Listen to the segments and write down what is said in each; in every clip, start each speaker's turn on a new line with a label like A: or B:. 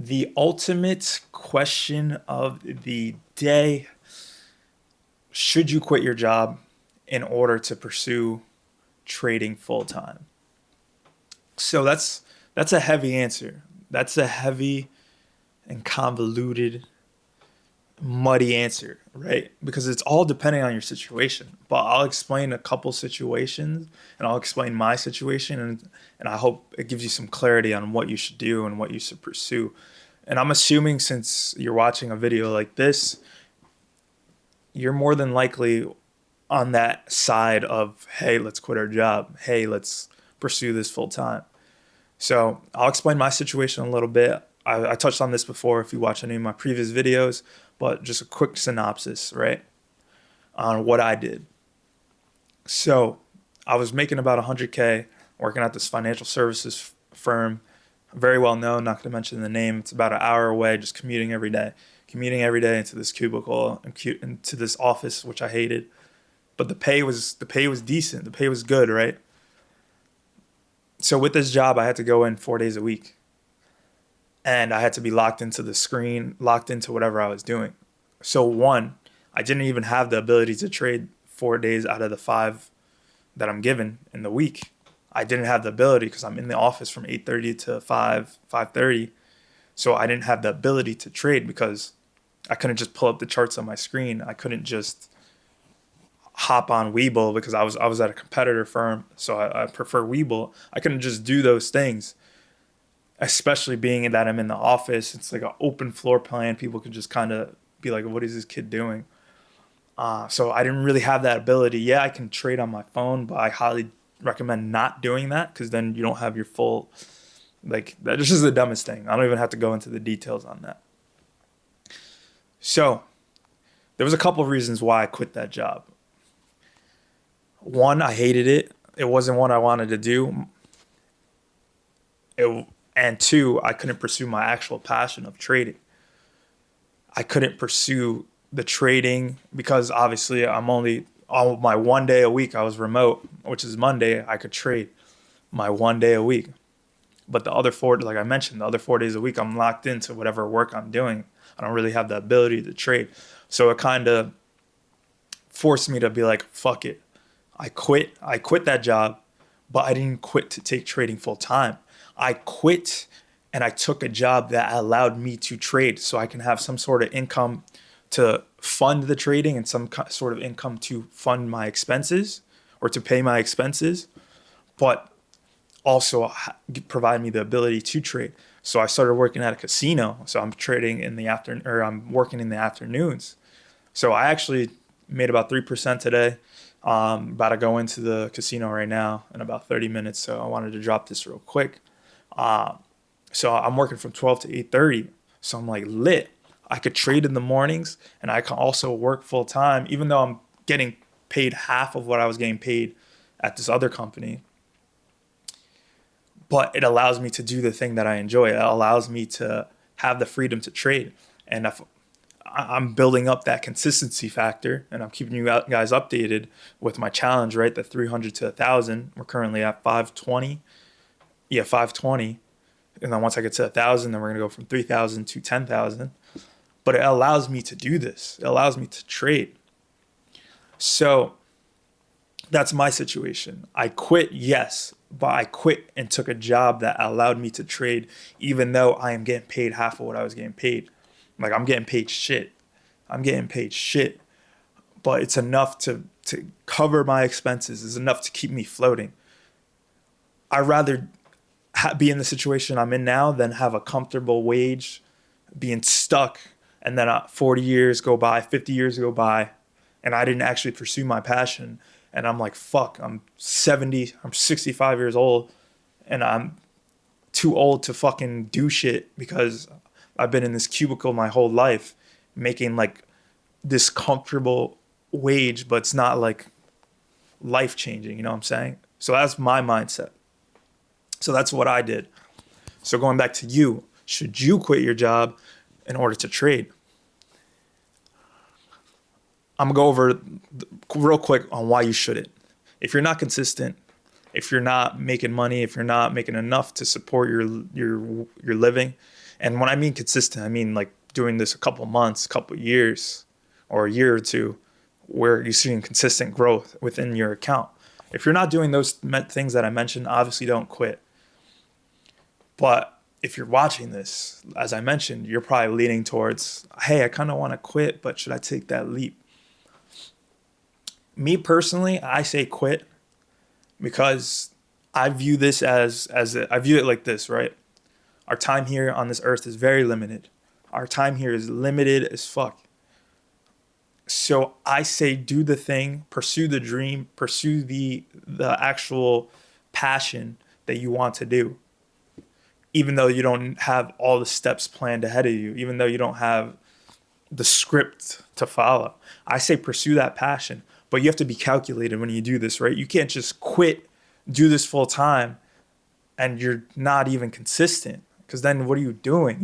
A: The ultimate question of the day: should you quit your job in order to pursue trading full time? So that's a heavy answer. That's a heavy and convoluted, muddy answer, right? Because it's all depending on your situation. But I'll explain a couple situations and I'll explain my situation, and I hope it gives you some clarity on what you should do and what you should pursue. And I'm assuming since you're watching a video like this, you're more than likely on that side of, hey, let's quit our job. Hey, let's pursue this full time. So I'll explain my situation a little bit. I touched on this before if you watch any of my previous videos, but just a quick synopsis, right, on what I did. So I was making about 100K working at this financial services firm, very well known, not going to mention the name. It's about an hour away, just commuting every day into this cubicle and into this office, which I hated. But the pay was decent. The pay was good, right? So with this job, I had to go in 4 days a week, and I had to be locked into the screen, locked into whatever I was doing. So one, I didn't even have the ability to trade 4 days out of the five that I'm given in the week. I didn't have the ability because I'm in the office from 8:30 to 5:30. So I didn't have the ability to trade because I couldn't just pull up the charts on my screen. I couldn't just hop on Webull because I was at a competitor firm, so I prefer Webull. I couldn't just do those things, especially being that I'm in the office. It's like an open floor plan. People could just kind of be like, "What is this kid doing?" So I didn't really have that ability. Yeah, I can trade on my phone, but I highly recommend not doing that because then you don't have your full, like, this is the dumbest thing. I don't even have to go into the details on that. So there was a couple of reasons why I quit that job. One, I hated it. It wasn't what I wanted to do. And two, I couldn't pursue my actual passion of trading. I couldn't pursue the trading because obviously I'm only on my 1 day a week. I was remote, which is Monday. I could trade my 1 day a week. But the other four, like I mentioned, the other 4 days a week, I'm locked into whatever work I'm doing. I don't really have the ability to trade. So it kind of forced me to be like, fuck it. I quit. I quit that job, but I didn't quit to take trading full time. I quit and I took a job that allowed me to trade so I can have some sort of income to fund the trading and some sort of income to fund my expenses or to pay my expenses, but also provide me the ability to trade. So I started working at a casino. So I'm trading in the afternoon, or I'm working in the afternoons. So I actually made about 3% today. About to go into the casino right now in about 30 minutes. So I wanted to drop this real quick. So I'm working from 12 to 8:30. So I'm like lit. I could trade in the mornings and I can also work full time, even though I'm getting paid half of what I was getting paid at this other company. But it allows me to do the thing that I enjoy. It allows me to have the freedom to trade. And if I'm building up that consistency factor and I'm keeping you guys updated with my challenge, right? The 300 to 1,000. We're currently at 520. Yeah, 520. And then once I get to 1,000, then we're going to go from 3,000 to 10,000. But it allows me to do this. It allows me to trade. So that's my situation. I quit, yes, but I quit and took a job that allowed me to trade, even though I am getting paid half of what I was getting paid. Like, I'm getting paid shit. I'm getting paid shit. But it's enough to cover my expenses. It's enough to keep me floating. I'd rather be in the situation I'm in now than have a comfortable wage, being stuck, and then 40 years go by, 50 years go by, and I didn't actually pursue my passion. And I'm like, fuck, I'm 70, I'm 65 years old, and I'm too old to fucking do shit because I've been in this cubicle my whole life making like this comfortable wage, but it's not like life changing, you know what I'm saying? So that's my mindset. So that's what I did. So going back to you, should you quit your job in order to trade? I'm gonna go over real quick on why you shouldn't. If you're not consistent, if you're not making money, if you're not making enough to support your living, And when I mean consistent, I mean like doing this a couple months, couple years, or a year or two, where you're seeing consistent growth within your account. If you're not doing those things that I mentioned, obviously don't quit. But if you're watching this, as I mentioned, you're probably leaning towards, hey, I kind of want to quit, but should I take that leap? Me personally, I say quit because I view this I view it like this, right? Our time here on this earth is very limited. Our time here is limited as fuck. So I say do the thing, pursue the dream, pursue the actual passion that you want to do. Even though you don't have all the steps planned ahead of you, even though you don't have the script to follow. I say pursue that passion, but you have to be calculated when you do this, right? You can't just quit, do this full time, and you're not even consistent. Because then what are you doing?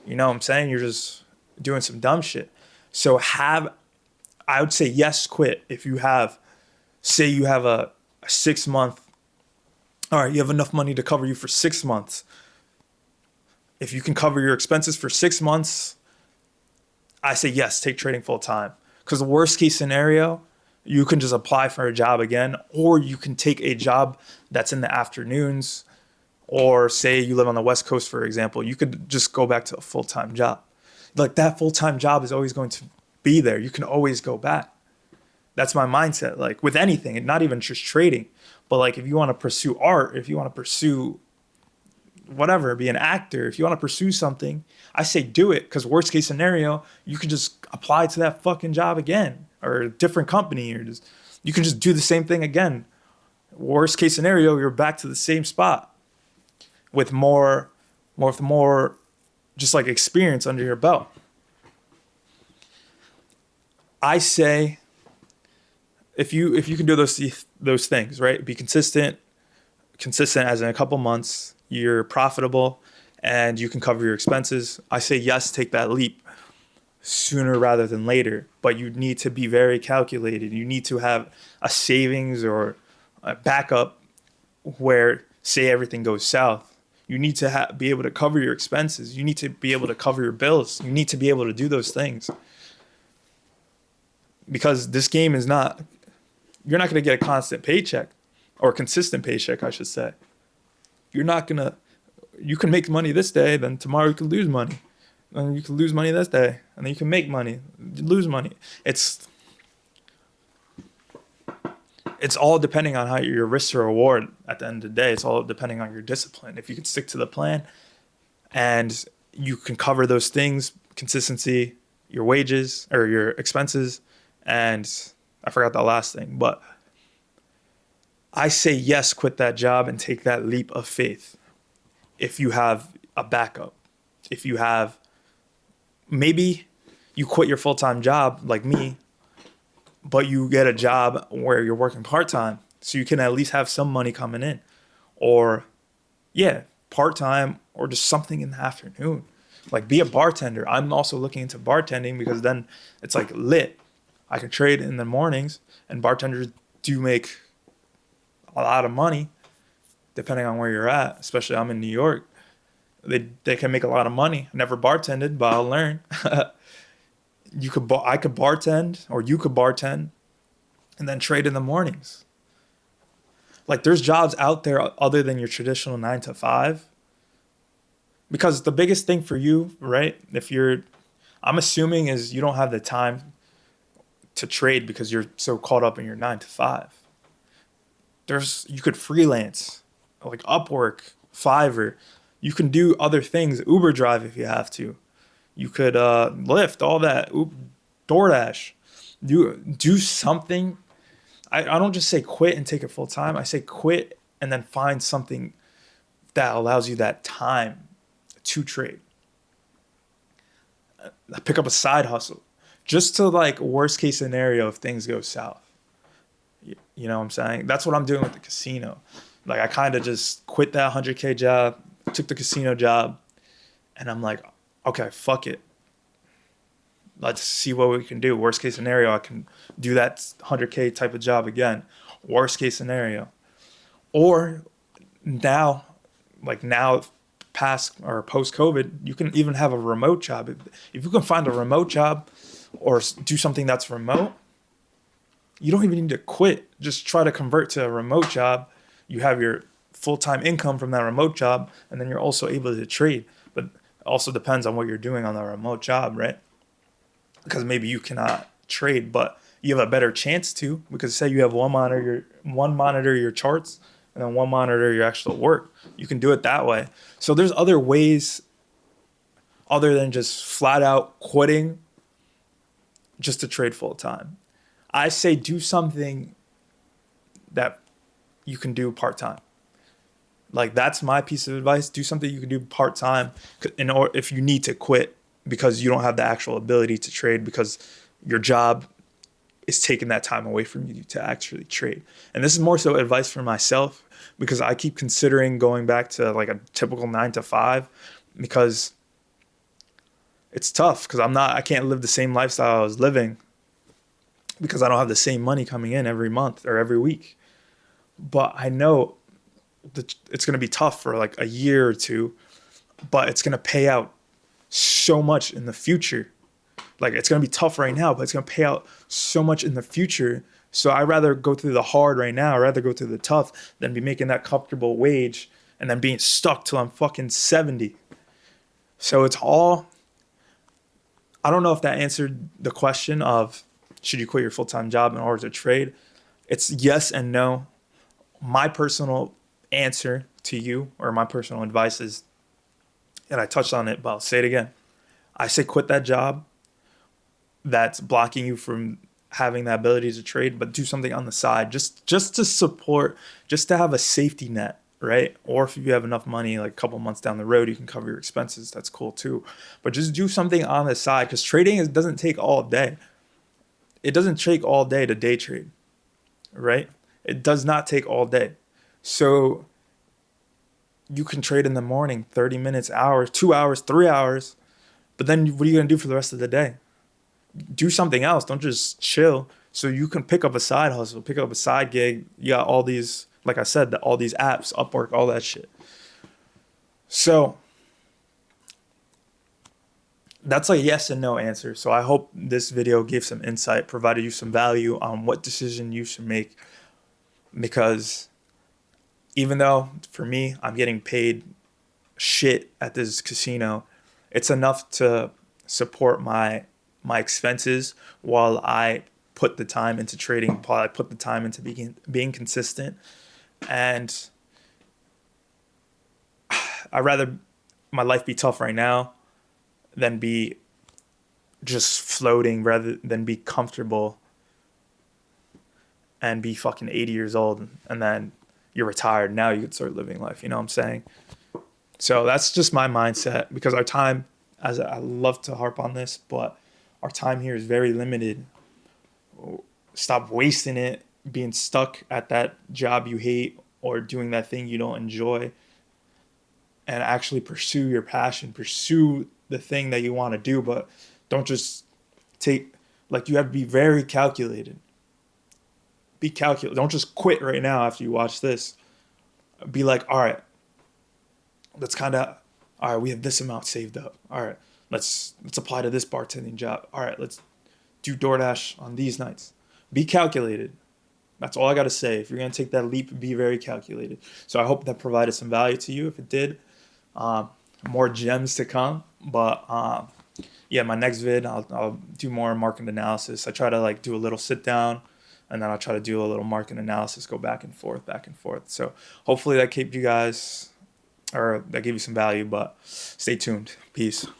A: You know what I'm saying? You're just doing some dumb shit. So I would say yes, quit. If you have, say you have a 6 month, all right, you have enough money to cover you for 6 months. If you can cover your expenses for 6 months, I say yes, take trading full time. Because the worst case scenario, you can just apply for a job again, or you can take a job that's in the afternoons, or say you live on the West Coast, for example, you could just go back to a full-time job. Like that full-time job is always going to be there. You can always go back. That's my mindset. Like with anything, and not even just trading, but like if you want to pursue art, if you want to pursue whatever, be an actor, if you want to pursue something, I say do it. Because worst case scenario, you can just apply to that fucking job again, or a different company, or just you can just do the same thing again. Worst case scenario, you're back to the same spot with more just like experience under your belt. I say if you can do those things, right? Be consistent as in a couple months, you're profitable and you can cover your expenses. I say yes, take that leap sooner rather than later, but you need to be very calculated. You need to have a savings or a backup where say everything goes south. You need to be able to cover your expenses. You need to be able to cover your bills. You need to be able to do those things. Because this game is not, you're not going to get a constant paycheck or consistent paycheck, I should say. You can make money this day, then tomorrow you can lose money. And you can lose money this day, and then you can make money, lose money. It's all depending on how your risk to reward at the end of the day. It's all depending on your discipline. If you can stick to the plan and you can cover those things, consistency, your wages or your expenses, and I forgot the last thing, but I say yes, quit that job and take that leap of faith. If you have a backup, if you have, maybe you quit your full-time job like me, but you get a job where you're working part-time so you can at least have some money coming in, or part-time, or just something in the afternoon. Like be a bartender. I'm also looking into bartending because then it's like lit. I can trade in the mornings, and bartenders do make a lot of money depending on where you're at. Especially I'm in New York. They can make a lot of money. I never bartended, but I'll learn. I could bartend, or you could bartend, and then trade in the mornings. Like there's jobs out there other than your traditional 9 to 5. Because the biggest thing for you, right? I'm assuming is you don't have the time to trade because you're so caught up in your 9 to 5. You could freelance, like Upwork, Fiverr. You can do other things, Uber drive if you have to. You could Lyft, all that, DoorDash. Do something. I don't just say quit and take it full time. I say quit and then find something that allows you that time to trade. Pick up a side hustle. Just to like worst case scenario if things go south. You know what I'm saying? That's what I'm doing with the casino. Like I kind of just quit that 100K job, took the casino job, and I'm like, okay, fuck it. Let's see what we can do. Worst case scenario, I can do that 100K type of job again. Worst case scenario. Or now past or post COVID, you can even have a remote job. If you can find a remote job or do something that's remote, you don't even need to quit. Just try to convert to a remote job. You have your full-time income from that remote job, and then you're also able to trade. But it also depends on what you're doing on the remote job, right? Because maybe you cannot trade, but you have a better chance to, because say you have one monitor your charts and then one monitor your actual work. You can do it that way. So there's other ways other than just flat out quitting just to trade full time. I say do something that you can do part time. Like that's my piece of advice. Do something you can do part time, or if you need to quit because you don't have the actual ability to trade because your job is taking that time away from you to actually trade. And this is more so advice for myself because I keep considering going back to like a typical 9 to 5 because it's tough because I can't live the same lifestyle I was living because I don't have the same money coming in every month or every week. But I know that it's going to be tough for like a year or two, but it's going to pay out so much in the future. Like it's going to be tough right now, but it's going to pay out so much in the future. So I'd rather go through the hard right now. I'd rather go through the tough than be making that comfortable wage and then being stuck till I'm fucking 70. So it's all, I don't know if that answered the question of should you quit your full-time job in order to trade? It's yes and no. My personal answer to you, or my personal advice is, and I touched on it, but I'll say it again. I say quit that job that's blocking you from having the ability to trade, but do something on the side just to support, just to have a safety net, right? Or if you have enough money, like a couple months down the road, you can cover your expenses. That's cool too. But just do something on the side because trading doesn't take all day. It doesn't take all day to day trade, right? It does not take all day. So you can trade in the morning, 30 minutes, hours, 2 hours, 3 hours. But then what are you going to do for the rest of the day? Do something else. Don't just chill. So you can pick up a side hustle, pick up a side gig. You got all these, like I said, all these apps, Upwork, all that shit. So that's a yes and no answer. So I hope this video gave some insight, provided you some value on what decision you should make. Because even though for me, I'm getting paid shit at this casino, it's enough to support my expenses while I put the time into trading, while I put the time into being consistent. And I'd rather my life be tough right now than be just floating, rather than be comfortable and be fucking 80 years old and then you're retired. Now you can start living life. You know what I'm saying? So that's just my mindset because our time, as I love to harp on this, but our time here is very limited. Stop wasting it being stuck at that job you hate or doing that thing you don't enjoy, and actually pursue your passion, pursue the thing that you want to do, but don't just you have to be very calculated. Be calculated. Don't just quit right now after you watch this. Be like, all right, we have this amount saved up. All right, let's apply to this bartending job. All right, let's do DoorDash on these nights. Be calculated. That's all I got to say. If you're going to take that leap, be very calculated. So I hope that provided some value to you. If it did, more gems to come. But yeah, my next vid, I'll do more market analysis. I try to do a little sit down, and then I'll try to do a little market analysis, go back and forth. So hopefully that gave you some value, but stay tuned. Peace.